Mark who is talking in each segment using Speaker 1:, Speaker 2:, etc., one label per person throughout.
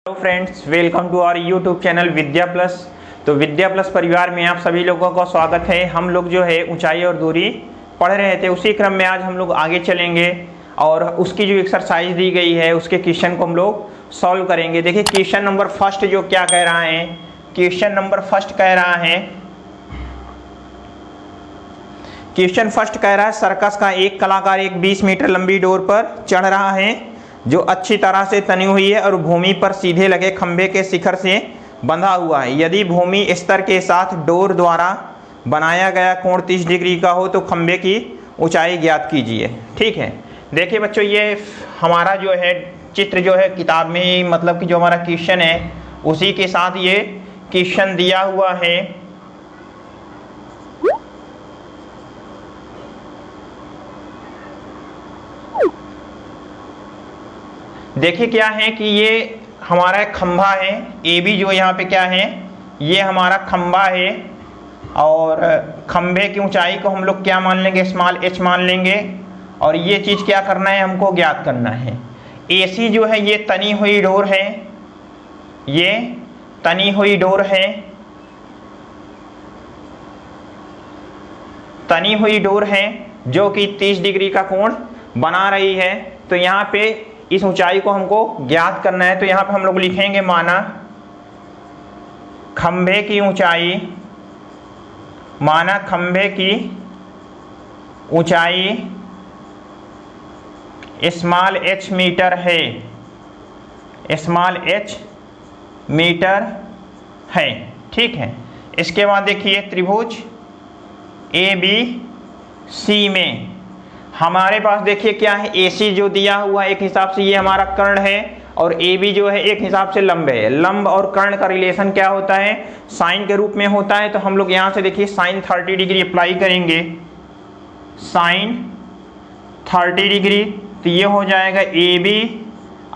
Speaker 1: Hello friends, welcome to our YouTube channel Vidya plus. तो Vidya plus परिवार में आप सभी लोगों का स्वागत है। हम लोग जो है ऊंचाई और दूरी पढ़ रहे थे, उसी क्रम में आज हम लोग आगे चलेंगे और उसकी जो एक्सरसाइज दी गई है उसके क्वेश्चन को हम लोग सॉल्व करेंगे। देखिए क्वेश्चन नंबर फर्स्ट जो क्या कह रहा है, क्वेश्चन नंबर फर्स्ट कह रहा है सर्कस का एक कलाकार एक 20 मीटर लंबी डोर पर चढ़ रहा है जो अच्छी तरह से तनी हुई है और भूमि पर सीधे लगे खंभे के शिखर से बंधा हुआ है। यदि भूमि स्तर के साथ डोर द्वारा बनाया गया कोण 30 डिग्री का हो तो खंभे की ऊंचाई ज्ञात कीजिए। ठीक है, देखिए बच्चों, ये हमारा जो है चित्र जो है किताब में ही, मतलब कि जो हमारा क्वेश्चन है उसी के साथ ये क्वेश्चन दिया हुआ है। देखिए क्या है कि ये हमारा खंभा है ए बी, जो यहाँ पे क्या है, ये हमारा खंभा है और खंभे की ऊंचाई को हम लोग क्या मान लेंगे, स्मॉल एच मान लेंगे। और ये चीज़ क्या करना है, हमको ज्ञात करना है। एसी जो है ये तनी हुई डोर है, ये तनी हुई डोर है, तनी हुई डोर है जो कि 30 डिग्री का कोण बना रही है। तो यहाँ पे इस ऊंचाई को हमको ज्ञात करना है। तो यहाँ पे हम लोग लिखेंगे माना खंभे की ऊंचाई, माना खंभे की ऊंचाई स्मॉल एच मीटर है, स्मॉल एच मीटर है। ठीक है, इसके बाद देखिए त्रिभुज ए बी सी में हमारे पास देखिए क्या है, AC जो दिया हुआ है एक हिसाब से ये हमारा कर्ण है और AB जो है एक हिसाब से लंब है। लंब और कर्ण का रिलेशन क्या होता है, साइन के रूप में होता है। तो हम लोग यहाँ से देखिए साइन 30 डिग्री अप्लाई करेंगे, साइन 30 डिग्री, तो ये हो जाएगा AB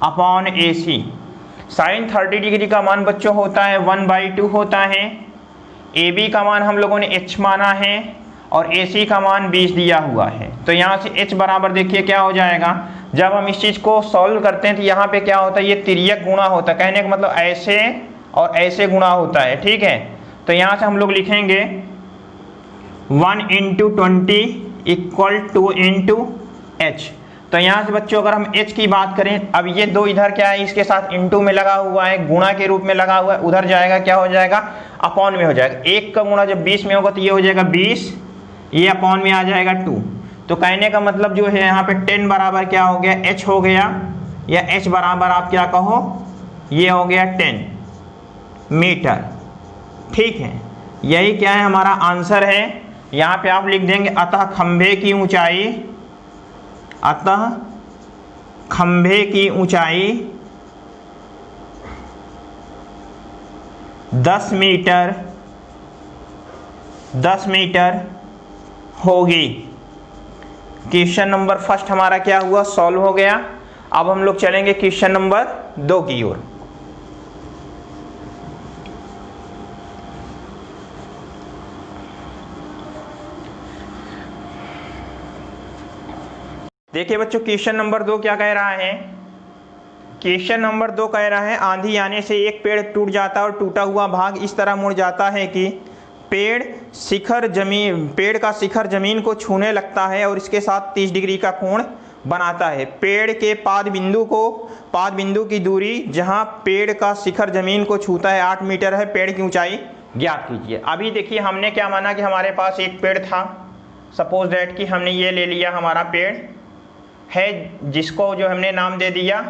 Speaker 1: upon AC। Sine 30 degree का मान बच्चों होता है 1/2 होता है। AB का मान हम लोगों ने H माना है और AC का मान 20 दिया हुआ है। तो यहाँ से H बराबर देखिए क्या हो जाएगा, जब हम इस चीज़ को सॉल्व करते हैं तो यहाँ पे क्या होता है, ये तिर्यक गुणा होता है, कहने का मतलब ऐसे और ऐसे गुणा होता है। ठीक है, तो यहाँ से हम लोग लिखेंगे 1 × 20 = 2 × H। तो यहाँ से बच्चों अगर हम H की बात करें, अब ये दो इधर क्या है, इसके साथ इंटू में लगा हुआ है, गुणा के रूप में लगा हुआ है, उधर जाएगा क्या हो जाएगा, अपॉन में हो जाएगा। 1 का गुणा जब 20 में होगा तो ये हो जाएगा 20, ये अपॉन में आ जाएगा 2। तो कहने का मतलब जो है यहाँ पे 10 बराबर क्या हो गया, H हो गया, या H बराबर आप क्या कहो, ये हो गया 10 मीटर। ठीक है, यही क्या है हमारा आंसर है। यहाँ पे आप लिख देंगे अतः खंभे की ऊंचाई, अतः खंभे की ऊंचाई 10 मीटर होगी। क्वेश्चन नंबर फर्स्ट हमारा क्या हुआ, सॉल्व हो गया। अब हम लोग चलेंगे क्वेश्चन नंबर 2 की ओर। देखिए बच्चों क्वेश्चन नंबर 2 क्या कह रहा है, क्वेश्चन नंबर 2 कह रहा है आंधी आने से एक पेड़ टूट जाता है और टूटा हुआ भाग इस तरह मुड़ जाता है कि पेड़ का शिखर जमीन को छूने लगता है और इसके साथ 30 डिग्री का कोण बनाता है। पेड़ के पाद बिंदु की दूरी जहां पेड़ का शिखर जमीन को छूता है 8 मीटर है। पेड़ की ऊंचाई ज्ञात कीजिए। अभी देखिए हमने क्या माना कि हमारे पास एक पेड़ था, सपोज दैट कि हमने ये ले लिया, हमारा पेड़ है जिसको जो हमने नाम दे दिया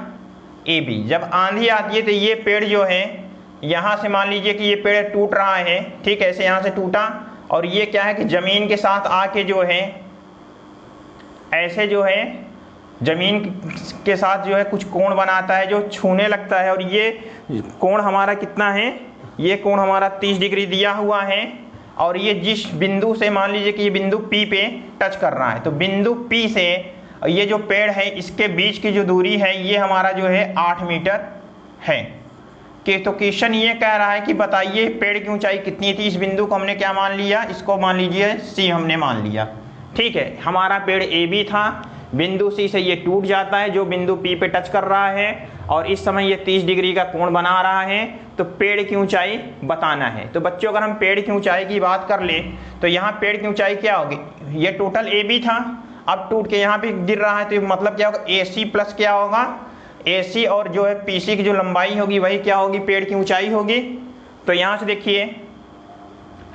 Speaker 1: AB। जब आंधी आती है तो ये पेड़ जो है यहाँ से मान लीजिए कि ये पेड़ टूट रहा है, ठीक है, ऐसे यहाँ से टूटा और ये क्या है कि ज़मीन के साथ आके जो है ऐसे जो है ज़मीन के साथ जो है कुछ कोण बनाता है जो छूने लगता है। और ये कोण हमारा कितना है, ये कोण हमारा 30 डिग्री दिया हुआ है और ये जिस बिंदु से मान लीजिए कि ये बिंदु P पे टच कर रहा है, तो बिंदु P से ये जो पेड़ है इसके बीच की जो दूरी है ये हमारा जो है 8 मीटर है। कि तो क्वेश्चन ये कह रहा है कि बताइए पेड़ की ऊंचाई कितनी थी। इस बिंदु को हमने क्या मान लिया, इसको मान लीजिए C हमने मान लिया। ठीक है, हमारा पेड़ AB था, बिंदु सी से ये टूट जाता है जो बिंदु पी पे टच कर रहा है और इस समय ये 30 डिग्री का कोण बना रहा है। तो पेड़ की ऊंचाई बताना है। तो बच्चों अगर हम पेड़ की ऊंचाई की बात कर ले तो यहाँ पेड़ की ऊंचाई क्या होगी, ये टोटल ए बी था, अब टूट के यहाँ पे गिर रहा है तो मतलब क्या होगा, ए सी प्लस क्या होगा, ए सी और जो है पी सी की जो लंबाई होगी वही क्या होगी, पेड़ की ऊंचाई होगी। तो यहाँ से देखिए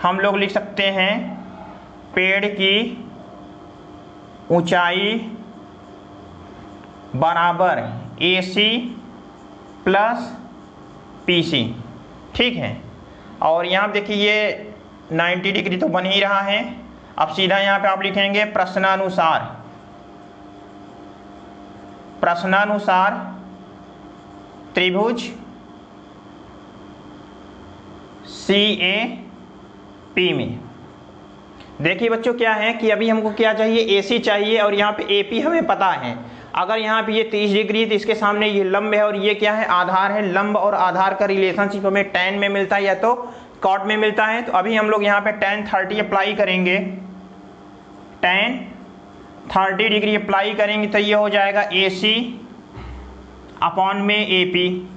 Speaker 1: हम लोग लिख सकते हैं पेड़ की ऊंचाई बराबर ए सी प्लस पी सी, ठीक है। और यहाँ देखिए ये 90 डिग्री तो बन ही रहा है। अब सीधा यहाँ पे आप लिखेंगे प्रश्नानुसार त्रिभुज सी ए पी में। देखिए बच्चों क्या है कि अभी हमको क्या चाहिए, ए सी चाहिए और यहाँ पे ए पी हमें पता है। अगर यहाँ पे ये 30 डिग्री तो इसके सामने ये लंब है और ये क्या है, आधार है। लंब और आधार का रिलेशनशिप हमें tan में मिलता है या तो cot में मिलता है। तो अभी हम लोग यहाँ पे tan 30 अप्लाई करेंगे, tan 30 डिग्री अप्लाई करेंगे तो ये हो जाएगा ए सी अपॉन में ए पी।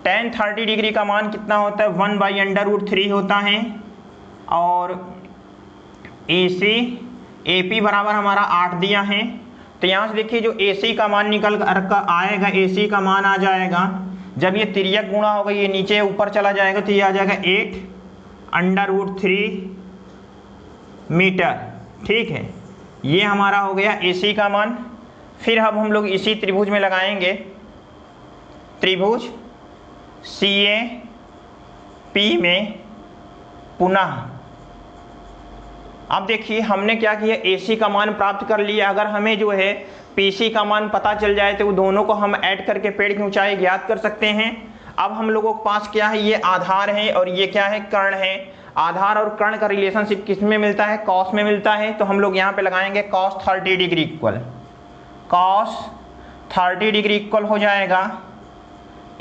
Speaker 1: tan 30 डिग्री का मान कितना होता है, 1/√3 होता है। और ए सी ए पी बराबर हमारा 8 दिया है। तो यहाँ से देखिए जो ए सी का मान निकल कर आएगा, ए सी का मान आ जाएगा, जब ये तिर्यक गुणा होगा ये नीचे ऊपर चला जाएगा तो ये आ जाएगा 8√3 मीटर, ठीक है। ये हमारा हो गया ए सी का मान। फिर अब हम लोग इसी त्रिभुज में लगाएंगे त्रिभुज सी ए पी में पुनः। अब देखिए हमने क्या किया, AC का मान प्राप्त कर लिया। अगर हमें जो है PC का मान पता चल जाए तो दोनों को हम ऐड करके पेड़ की ऊंचाई ज्ञात कर सकते हैं। अब हम लोगों के पास क्या है, ये आधार है और ये क्या है, कर्ण है। आधार और कर्ण का रिलेशनशिप किस में मिलता है, कॉस में मिलता है। तो हम लोग यहाँ पे लगाएंगे cos 30 degree equal, cos 30 degree equal हो जाएगा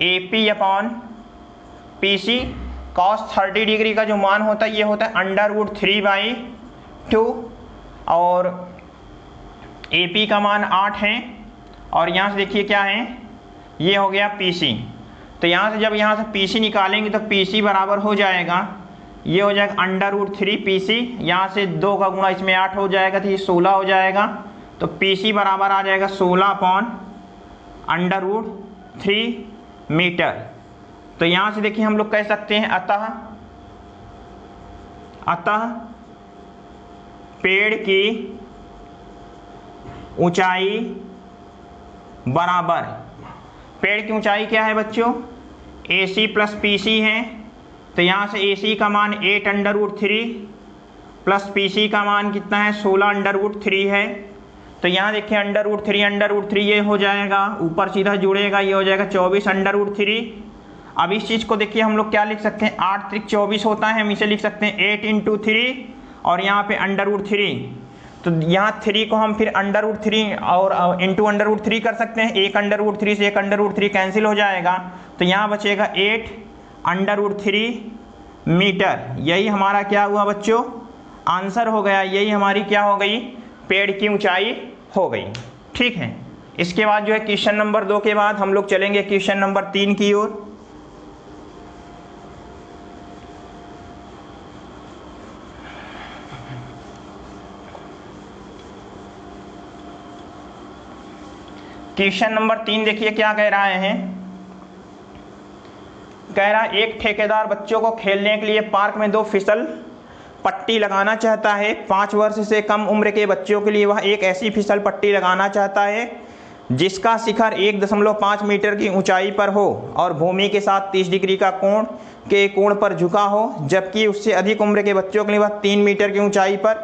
Speaker 1: AP upon PC। cos 30 degree का जो मान होता है ये होता है √3/2 और AP का मान 8 है। और यहाँ से देखिए क्या है, ये हो गया PC। तो यहाँ से जब यहाँ से PC निकालेंगे तो PC बराबर हो जाएगा, ये हो जाएगा √3 PC। यहाँ से 2 का गुणा इसमें 8 हो जाएगा तो ये 16 हो जाएगा। तो PC बराबर आ जाएगा 16/√3 मीटर। तो यहाँ से देखिए हम लोग कह सकते हैं अतः पेड़ की ऊंचाई बराबर, पेड़ की ऊंचाई क्या है बच्चों, AC प्लस PC है। तो यहाँ से AC का मान 8√3 प्लस PC का मान कितना है, 16√3 है। तो यहाँ देखिए √3 ये हो जाएगा, ऊपर सीधा जुड़ेगा, ये हो जाएगा 24√3। अब इस चीज़ को देखिए हम लोग क्या लिख सकते हैं, 8 त्रिक 24 होता है, हम इसे लिख सकते हैं 8 × 3 और यहाँ पे √3। तो यहाँ 3 को हम फिर √3 और इंटू √3 कर सकते हैं। 1 √3 से 1 √3 कैंसिल हो जाएगा। तो यहाँ बचेगा 8√3 मीटर। यही हमारा क्या हुआ बच्चों, आंसर हो गया। यही हमारी क्या हो गई, पेड़ की ऊंचाई हो गई, ठीक है। इसके बाद जो है क्वेश्चन नंबर 2 के बाद हम लोग चलेंगे क्वेश्चन नंबर 3 की ओर। क्वेश्चन नंबर 3 देखिए क्या कह रहा है, कह रहा है एक ठेकेदार बच्चों को खेलने के लिए पार्क में 2 फिसल पट्टी लगाना चाहता है। 5 वर्ष से कम उम्र के बच्चों के लिए वह एक ऐसी फिसल पट्टी लगाना चाहता है जिसका शिखर 1.5 मीटर की ऊंचाई पर हो और भूमि के साथ 30 डिग्री का कोण पर झुका हो, जबकि उससे अधिक उम्र के बच्चों के लिए वह 3 मीटर की ऊंचाई पर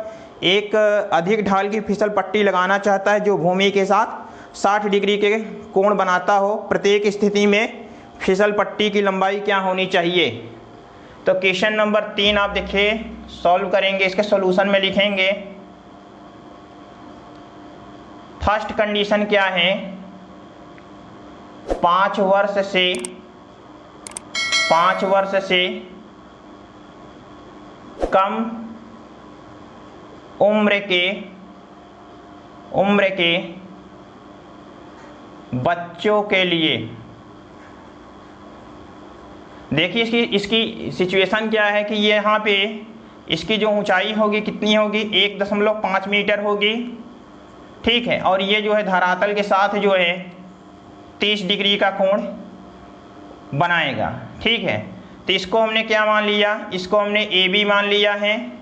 Speaker 1: एक अधिक ढाल की फिसल पट्टी लगाना चाहता है जो भूमि के साथ 60 डिग्री के कोण बनाता हो। प्रत्येक स्थिति में फिसल पट्टी की लंबाई क्या होनी चाहिए। तो क्वेश्चन नंबर 3 आप देखिए सॉल्व करेंगे, इसके सॉल्यूशन में लिखेंगे फर्स्ट कंडीशन क्या है, 5 वर्ष से कम उम्र के उम्र के बच्चों के लिए। देखिए इसकी सिचुएशन क्या है कि ये यहाँ पे इसकी जो ऊंचाई होगी कितनी होगी, 1.5 मीटर होगी, ठीक है। और ये जो है धरातल के साथ जो है 30 डिग्री का कोण बनाएगा, ठीक है। तो इसको हमने क्या मान लिया, इसको हमने ए बी मान लिया है,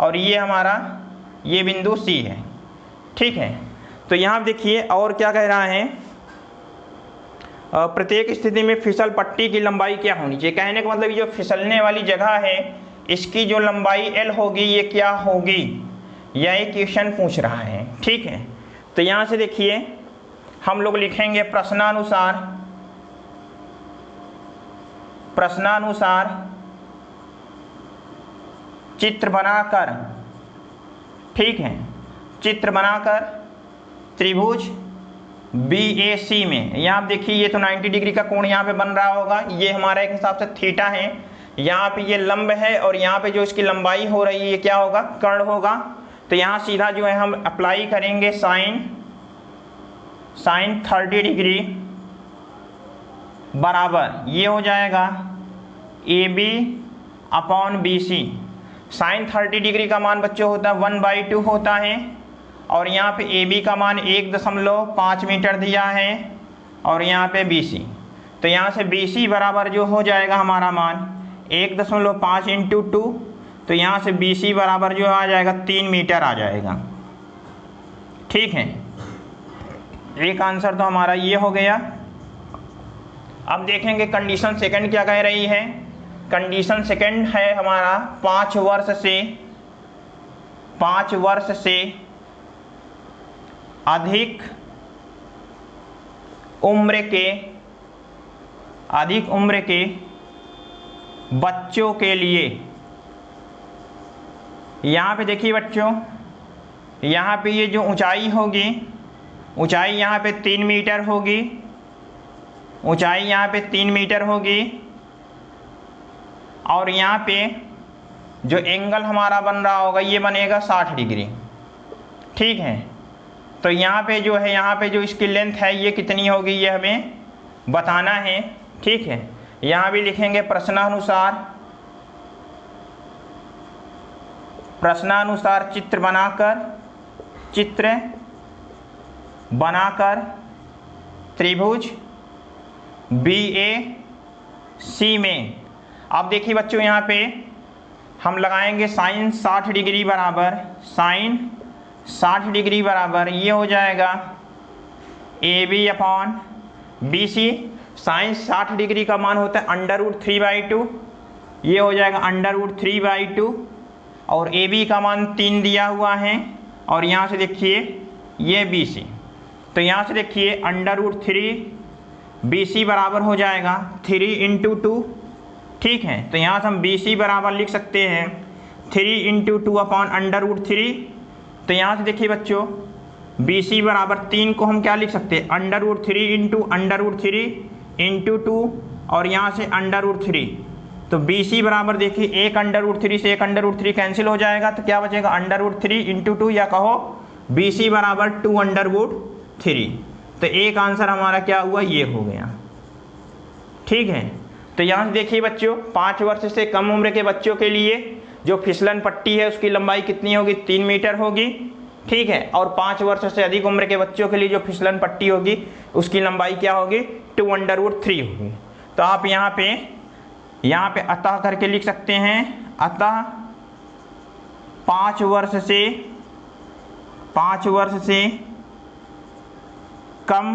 Speaker 1: और ये हमारा ये बिंदु सी है, ठीक है। तो यहाँ देखिए और क्या कह रहा है, प्रत्येक स्थिति में फिसल पट्टी की लंबाई क्या होनी चाहिए। कहने का मतलब ये जो फिसलने वाली जगह है इसकी जो लंबाई एल होगी ये क्या होगी, यह क्वेश्चन पूछ रहा है, ठीक है। तो यहाँ से देखिए हम लोग लिखेंगे प्रश्नानुसार चित्र बनाकर, ठीक है, चित्र बनाकर त्रिभुज BAC में, यहाँ आप देखिए ये तो 90 डिग्री का कोण यहाँ पे बन रहा होगा, ये हमारा एक हिसाब से थीटा है, यहाँ पे ये लंब है, और यहाँ पे जो इसकी लंबाई हो रही है ये क्या होगा, कर्ण होगा। तो यहाँ सीधा जो है हम अप्लाई करेंगे साइन 30 डिग्री बराबर ये हो जाएगा AB/BC। साइन 30 डिग्री का मान बच्चों होता है 1/2 होता है, और यहाँ पे AB का मान 1.5 मीटर दिया है, और यहाँ पे BC। तो यहाँ से BC बराबर जो हो जाएगा हमारा मान 1.5 × 2, तो यहाँ से BC बराबर जो आ जाएगा 3 मीटर आ जाएगा, ठीक है। एक आंसर तो हमारा ये हो गया। अब देखेंगे कंडीशन सेकंड क्या कह रही है। कंडीशन सेकंड है हमारा 5 वर्ष से अधिक उम्र के बच्चों के लिए। यहाँ पे देखिए बच्चों, यहाँ पे ये जो ऊंचाई होगी, ऊंचाई यहाँ पे 3 मीटर होगी, ऊंचाई यहाँ पे 3 मीटर होगी, और यहाँ पे जो एंगल हमारा बन रहा होगा ये बनेगा 60 डिग्री, ठीक है। तो यहाँ पे जो है, यहाँ पे जो इसकी लेंथ है ये कितनी होगी ये हमें बताना है, ठीक है। यहाँ भी लिखेंगे प्रश्नानुसार चित्र बनाकर त्रिभुज BAC में। अब देखिए बच्चों यहाँ पे हम लगाएंगे साइन 60 डिग्री बराबर ये हो जाएगा AB/BC। साइन 60 डिग्री का मान होता है √3/2, ये हो जाएगा √3/2, और AB का मान 3 दिया हुआ है, और यहाँ से देखिए ये BC। तो यहाँ से देखिए √3BC बराबर हो जाएगा 3 × 2, ठीक है। तो यहाँ से हम BC बराबर लिख सकते हैं 3 × 2/√3। तो यहाँ से देखिए बच्चों BC बराबर 3 को हम क्या लिख सकते हैं, √3 × 2, और यहाँ से √3। तो BC बराबर देखिए 1 √3 से 1 √3 कैंसिल हो जाएगा, तो क्या बचेगा √3 × 2, या कहो BC बराबर 2√3। तो एक आंसर हमारा क्या हुआ, ये हो गया, ठीक है। तो यहाँ से देखिए बच्चों 5 वर्ष से कम उम्र के बच्चों के लिए जो फिसलन पट्टी है उसकी लंबाई कितनी होगी, 3 मीटर होगी, ठीक है। और 5 वर्ष से अधिक उम्र के बच्चों के लिए जो फिसलन पट्टी होगी उसकी लंबाई क्या होगी, 2√3 होगी। तो आप यहाँ पे अतः करके लिख सकते हैं, अतः 5 वर्ष से कम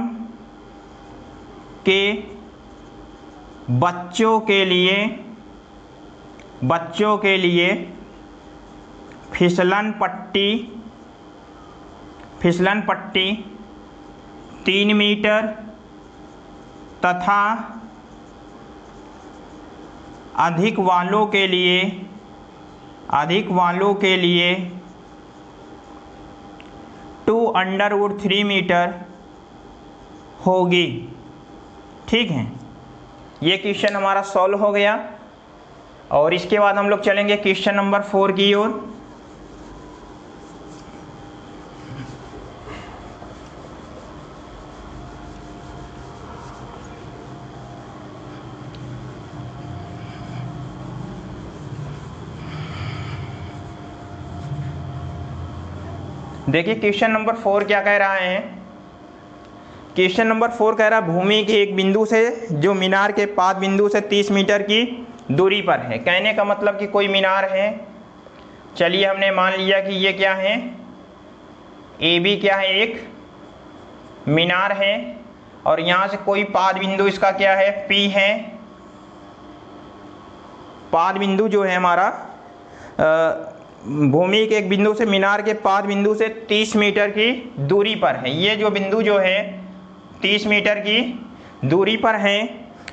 Speaker 1: के बच्चों के लिए फिसलन पट्टी 3 मीटर तथा अधिक वालों के लिए 2√3 मीटर होगी, ठीक है। ये क्वेश्चन हमारा सॉल्व हो गया, और इसके बाद हम लोग चलेंगे क्वेश्चन नंबर 4 की ओर। देखिए क्वेश्चन नंबर 4 क्या कह रहा है। क्वेश्चन नंबर 4 कह रहा है भूमि के एक बिंदु से जो मीनार के पाद बिंदु से 30 मीटर की दूरी पर है। कहने का मतलब कि कोई मीनार है, चलिए हमने मान लिया कि ये क्या है, ए बी क्या है, एक मीनार है, और यहाँ से कोई पाद बिंदु इसका क्या है, पी है। पाद बिंदु जो है हमारा भूमि के एक बिंदु से मीनार के पाद बिंदु से 30 मीटर की दूरी पर है। ये जो बिंदु जो है 30 मीटर की दूरी पर है।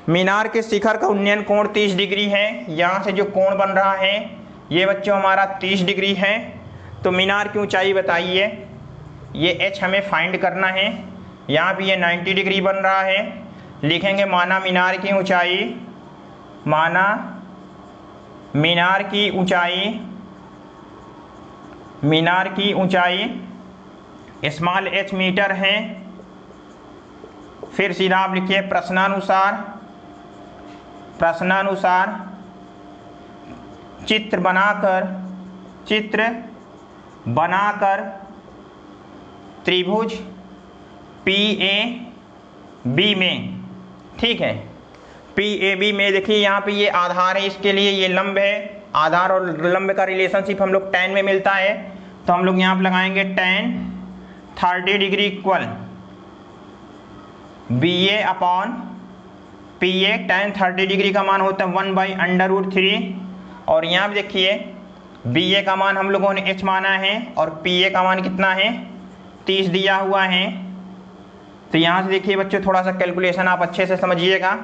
Speaker 1: मीनार के शिखर का उन्नयन कोण 30 डिग्री है। यहाँ से जो कोण बन रहा है ये बच्चों हमारा 30 डिग्री है। तो मीनार की ऊंचाई बताइए, ये h हमें फाइंड करना है। यहाँ भी ये 90 डिग्री बन रहा है। लिखेंगे माना मीनार की ऊंचाई, माना मीनार की ऊंचाई, मीनार की ऊंचाई स्मॉल h मीटर है। फिर सीधा आप लिखिए प्रश्नानुसार, प्रश्नानुसार चित्र बनाकर त्रिभुज PAB में, ठीक है, PAB में देखिए यहाँ पे ये आधार है, इसके लिए ये लंब है। आधार और लंब का रिलेशनशिप हम लोग tan में मिलता है, तो हम लोग यहाँ पे लगाएंगे tan 30 degree equal BA upon PA। tan 30 degree का मान होता है 1/√3। और यहाँ पे देखिए BA का मान हम लोगों ने h माना है और PA का मान कितना है, 30 दिया हुआ है। तो यहाँ से देखिए बच्चों थोड़ा सा कैलकुलेशन आप अच्छे से समझिएगा।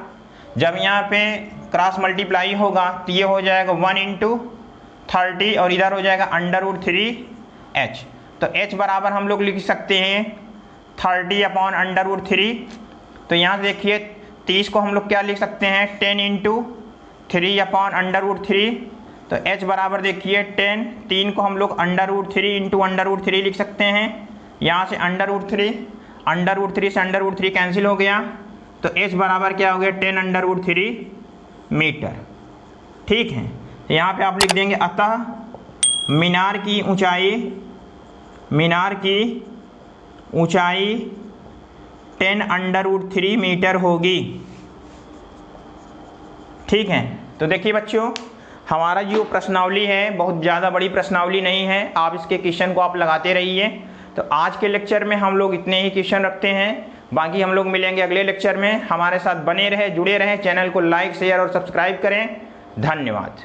Speaker 1: जब यहाँ पे क्रॉस मल्टीप्लाई होगा तो ये हो जाएगा 1 × 30 और इधर हो जाएगा √3h। तो h बराबर हम लोग लिख सकते हैं 30/√3। तो यहाँ देखिए 30 को हम लोग क्या लिख सकते हैं, 10 × 3/√3। तो h बराबर देखिए 10, 3 को हम लोग √3 × √3 लिख सकते हैं। यहाँ से √3 से √3 कैंसिल हो गया, तो h बराबर क्या हो गया, 10√3 मीटर। ठीक है, तो यहाँ पे आप लिख देंगे अतः मीनार की ऊंचाई 10√3 मीटर होगी। ठीक है, तो देखिए बच्चों हमारा जो प्रश्नावली है बहुत ज़्यादा बड़ी प्रश्नावली नहीं है, आप इसके क्वेश्चन को आप लगाते रहिए। तो आज के लेक्चर में हम लोग इतने ही क्वेश्चन रखते हैं, बाकी हम लोग मिलेंगे अगले लेक्चर में। हमारे साथ बने रहे, जुड़े रहें, चैनल को लाइक शेयर और सब्सक्राइब करें। धन्यवाद।